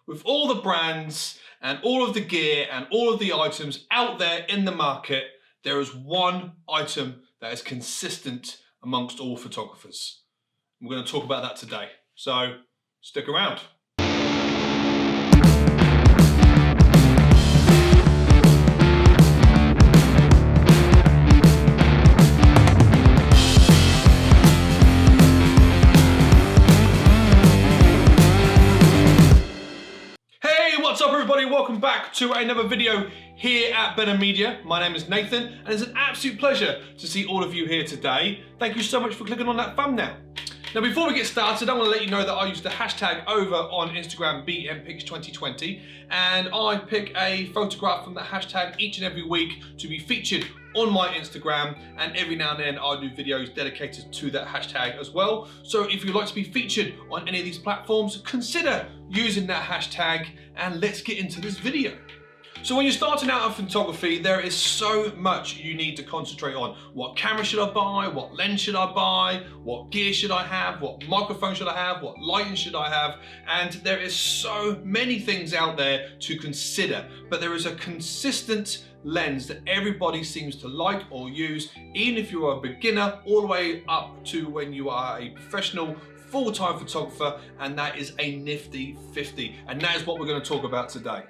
with all the brands and all of the gear and all of the items out there in the market, there is one item that is consistent amongst all photographers. We're going to talk about that today, so stick around. What's up everybody, welcome back to another video here at Benham Media. My name is Nathan and it's an absolute pleasure to see all of you here today. Thank you so much for clicking on that thumbnail. Now before we get started, I want to let you know that I use the hashtag over on Instagram BMPics2020 and I pick a photograph from the hashtag each and every week to be featured on my Instagram, and every now and then I'll do videos dedicated to that hashtag as well. So if you'd like to be featured on any of these platforms, consider using that hashtag and let's get into this video. So when you're starting out in photography, there is so much you need to concentrate on. What camera should I buy? What lens should I buy? What gear should I have? What microphone should I have? What lighting should I have? And there is so many things out there to consider, but there is a consistent lens that everybody seems to like or use, even if you're a beginner all the way up to when you are a professional full-time photographer, and that is a nifty 50, and that is what we're going to talk about today.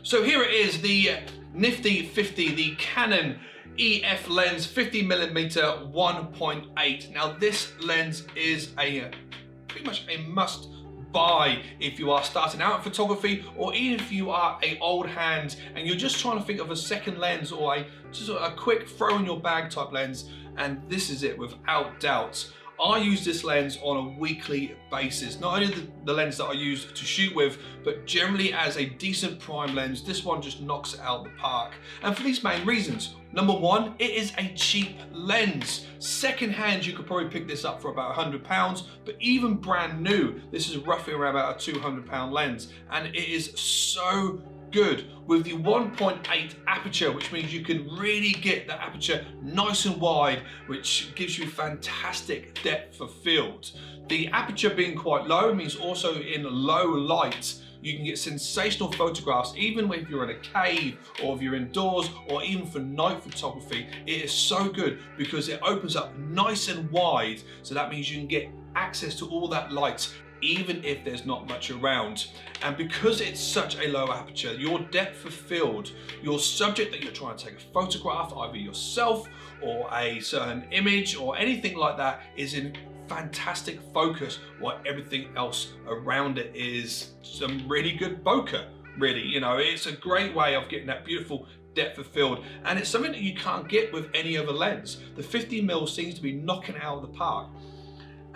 So here it is, the nifty 50, the Canon EF lens 50mm 1.8. Now this lens is pretty much a must buy if you are starting out in photography, or even if you are an old hand and you're just trying to think of a second lens or just a quick throw in your bag type lens, and this is it without doubt. I use this lens on a weekly basis. Not only the lens that I use to shoot with, but generally as a decent prime lens, this one just knocks it out the park. And for these main reasons. Number one, it is a cheap lens. Second hand, you could probably pick this up for about £100, but even brand new, this is roughly around about a £200 lens. And it is so good with the 1.8 aperture, which means you can really get the aperture nice and wide, which gives you fantastic depth of field. The aperture being quite low means also in low light you can get sensational photographs, even if you're in a cave or if you're indoors or even for night photography. It is so good because it opens up nice and wide, so that means you can get access to all that light even if there's not much around. And because it's such a low aperture, your depth of field, your subject that you're trying to take a photograph, either yourself or a certain image or anything like that, is in fantastic focus, while everything else around it is some really good bokeh. Really, you know, it's a great way of getting that beautiful depth of field, and it's something that you can't get with any other lens. The 50mm seems to be knocking it out of the park.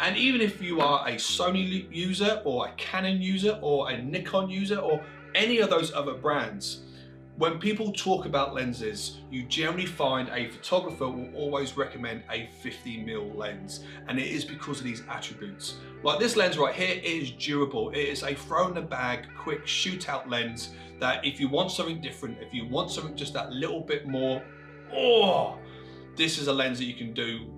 And even if you are a Sony user or a Canon user or a Nikon user or any of those other brands, when people talk about lenses, you generally find a photographer will always recommend a 50mm lens, and it is because of these attributes. Like this lens right here, it is durable. It is a throw in the bag, quick shootout lens that if you want something different, if you want something just that little bit more, this is a lens that you can do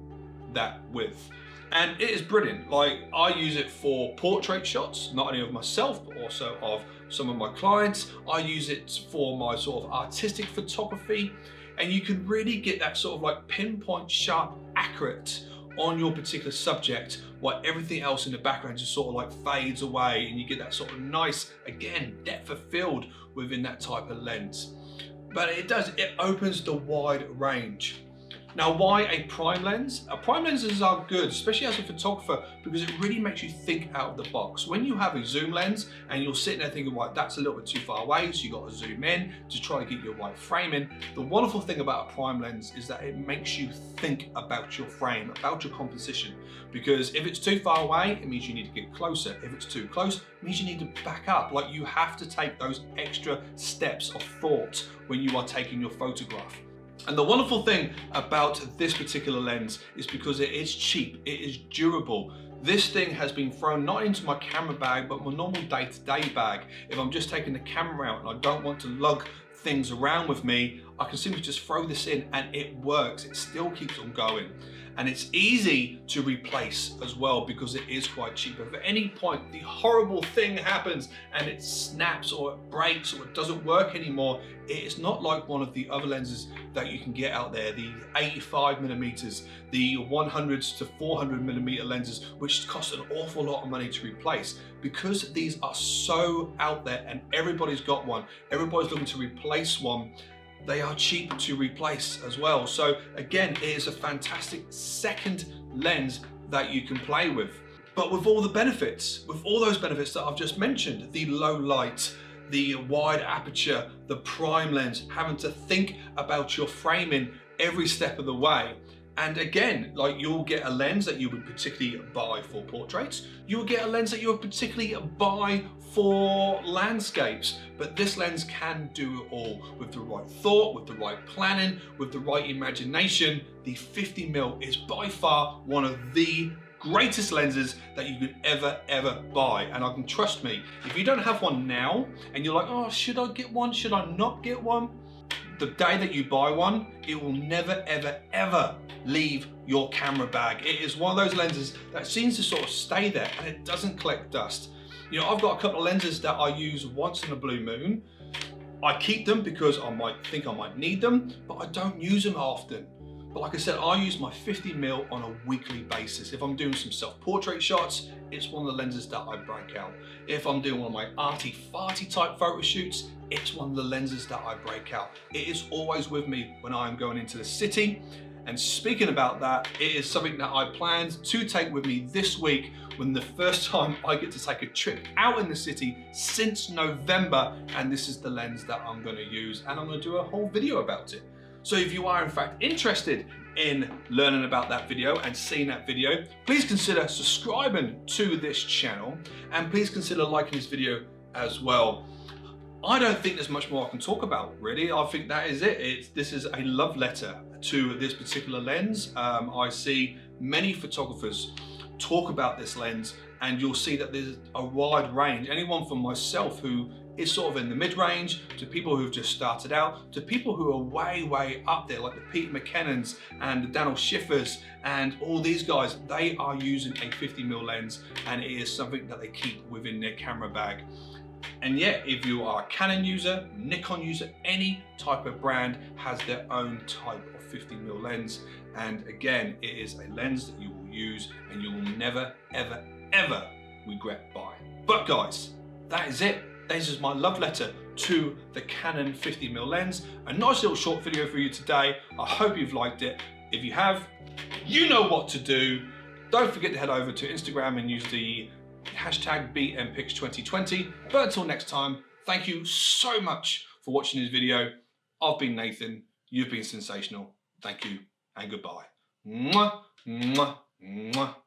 that with. And it is brilliant. Like, I use it for portrait shots, not only of myself, but also of some of my clients. I use it for my sort of artistic photography, and you can really get that sort of like pinpoint sharp, accurate on your particular subject, while everything else in the background just sort of like fades away, and you get that sort of nice, again, depth of field within that type of lens. But it opens the wide range. Now, why a prime lens? Prime lenses are good, especially as a photographer, because it really makes you think out of the box. When you have a zoom lens and you're sitting there thinking, right, that's a little bit too far away, so you got to zoom in to try to get your right frame in. The wonderful thing about a prime lens is that it makes you think about your frame, about your composition. Because if it's too far away, it means you need to get closer. If it's too close, it means you need to back up. Like, you have to take those extra steps of thought when you are taking your photograph. And the wonderful thing about this particular lens is because it is cheap, it is durable. This thing has been thrown not into my camera bag, but my normal day-to-day bag. If I'm just taking the camera out and I don't want to lug things around with me, I can simply just throw this in and it works. It still keeps on going. And it's easy to replace as well because it is quite cheap. If at any point the horrible thing happens and it snaps or it breaks or it doesn't work anymore, it is not like one of the other lenses that you can get out there, the 85mm, the 100s to 400mm lenses, which cost an awful lot of money to replace. Because these are so out there and everybody's got one, everybody's looking to replace one, they are cheap to replace as well. So again, it is a fantastic second lens that you can play with. But with all the benefits, with all those benefits that I've just mentioned, the low light, the wide aperture, the prime lens, having to think about your framing every step of the way. And again, like, you'll get a lens that you would particularly buy for portraits. You'll get a lens that you would particularly buy for landscapes. But this lens can do it all with the right thought, with the right planning, with the right imagination. The 50mm is by far one of the greatest lenses that you could ever buy. And I can, trust me, if you don't have one now and you're like, oh, should I get one? Should I not get one? The day that you buy one, it will never, ever leave your camera bag. It is one of those lenses that seems to sort of stay there and it doesn't collect dust. You know, I've got a couple of lenses that I use once in a blue moon. I keep them because I might think I might need them, but I don't use them often. But like I said, I use my 50mm on a weekly basis. If I'm doing some self-portrait shots, it's one of the lenses that I break out. If I'm doing one of my arty-farty type photo shoots, it's one of the lenses that I break out. It is always with me when I'm going into the city. And speaking about that, it is something that I planned to take with me this week, when the first time I get to take a trip out in the city since November. And this is the lens that I'm going to use, and I'm going to do a whole video about it. So if you are in fact interested in learning about that video and seeing that video, please consider subscribing to this channel, and please consider liking this video as well. I don't think there's much more I can talk about, really. I think that is it. This is a love letter to this particular lens. I see many photographers talk about this lens, and you'll see that there's a wide range. Anyone from myself who is sort of in the mid-range, to people who've just started out, to people who are way up there, like the Pete McKinnons and the Daniel Schiffers and all these guys. They are using a 50mm lens, and it is something that they keep within their camera bag. And yet, if you are a Canon user, Nikon user, any type of brand has their own type of 50mm lens. And again, it is a lens that you will use and you will never, ever regret buying. But guys, that is it. This is my love letter to the Canon 50mm lens. A nice little short video for you today. I hope you've liked it. If you have, you know what to do. Don't forget to head over to Instagram and use the hashtag BMPix2020. But until next time, thank you so much for watching this video. I've been Nathan. You've been sensational. Thank you and goodbye. Mwah, mwah, mwah.